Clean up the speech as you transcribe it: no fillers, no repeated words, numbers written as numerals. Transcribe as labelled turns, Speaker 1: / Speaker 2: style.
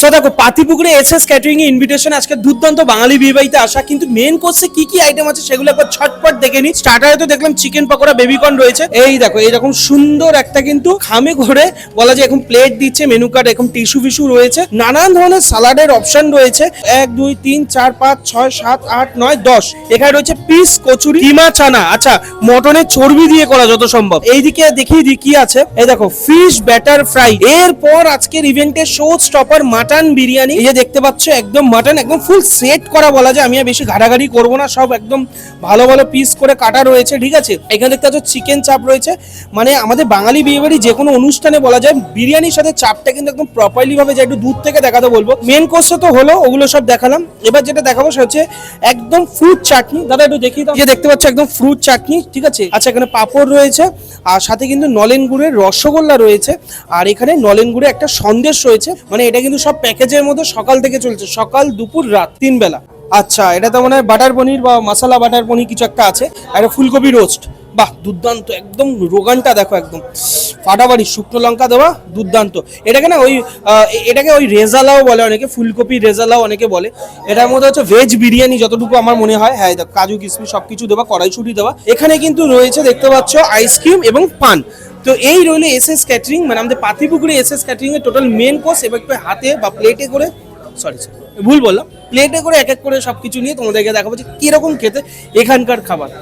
Speaker 1: So দেখো পাতিপুকুরে SS catering এর invitation আজকে দুর্দান্ত বাঙালি বিয়ে বাড়িতে আসা, কিন্তু মেন কোর্সে কি কি আইটেম আছে সেগুলো একবার ছটপট দেখে নিই। স্টার্টারে তো দেখলাম চিকেন পকোড়া, বেবিকর্ন রয়েছে। এই দেখো এইরকম সুন্দর একটা কিন্তু খামে ঘরে বলা যায় এখন প্লেট দিচ্ছে, মেনু কার্ড, এখন টিস্যু ফিস্যু রয়েছে, নানান ধরনের সালাডের অপশন রয়েছে। 1 2 3 4 5 6 7 8 9 10 এখানে রয়েছে পিস কচুরি, কিমা চানা, আচ্ছা মটনের চর্বি দিয়ে করা যত সম্ভব। এইদিকে দেখিয়ে দিই কি আছে। এই দেখো ফিশ ব্যাটার ফ্রাই। এরপর আজকের ইভেন্টের শো স্টপার মাটন বিরিয়ানি। এই যে দেখতে পাচ্ছ একদম মাটন একদম ফুল সেট করা বলা যায়। আমি আর বেশি ঘাটাঘাটি করবো না, সব একদম ভালো ভালো পিস করে কাটা রয়েছে, ঠিক আছে। এখানে দেখতে পাচ্ছ চিকেন চাপ রয়েছে। মানে আমাদের বাঙালি বিয়ে বাড়ি যে কোনো অনুষ্ঠানে বলা যায় বিরিয়ানির সাথে চাপটা কিন্তু একদম প্রপারলি ভাবে যায়। একটু দূর থেকে দেখাতে বলবো। মেন কোর্সে তো হলো, ওগুলো সব দেখালাম। এবার যেটা দেখাবো সেটা হচ্ছে একদম ফ্রুট চাটনি। দাদা একটু দেখিয়ে দাও। এই যে দেখতে পাচ্ছ একদম ফ্রুট চাটনি, ঠিক আছে। আচ্ছা এখানে পাঁপড় রয়েছে, আর সাথে কিন্তু নলেন গুড়ের রসগোল্লা রয়েছে, আর এখানে নলেন গুড়ে একটা সন্দেশ রয়েছে। মানে এটা কিন্তু সব প্যাকেজের মধ্যে সকাল থেকে চলছে, সকাল দুপুর রাত 3 বেলা। আচ্ছা এটা তো মনে হয় বাটার পনির বা মশলা বাটার পনির কিছু একটা আছে, আর একটা ফুলকপি রোস্ট। বাহ দুর্দান্ত, একদম রোগানটা দেখো একদম ফাটাফাটি, শুকনো লঙ্কা দেওয়া, দুর্দান্ত। এটাকে না ওই এটাকে ওই রেজালাও বলে অনেকে, ফুলকপি রেজালাও অনেকে বলে। এটার মধ্যে হচ্ছে ভেজ বিরিয়ানি যতটুকু আমার মনে হয়। হ্যাঁ দেখো কাজু কিশমিশ সবকিছু দেওয়া, কড়াইশুঁটি দেওয়া। এখানে কিন্তু রয়েছে দেখতে পাচ্ছ আইসক্রিম এবং পান। তো এই রইল এসএস ক্যাটারিং, মানে আমাদের পাতিপুকুরে এসএস ক্যাটারিং এর টোটাল মেন কোর্স। এবার একটু হাতে বা প্লেটে করে, সরি ভুল বললাম, প্লেটে করে এক এক করে সবকিছু নিয়ে তোমাদেরকে দেখাবো যে কিরকম খেতে এখানকার খাবার।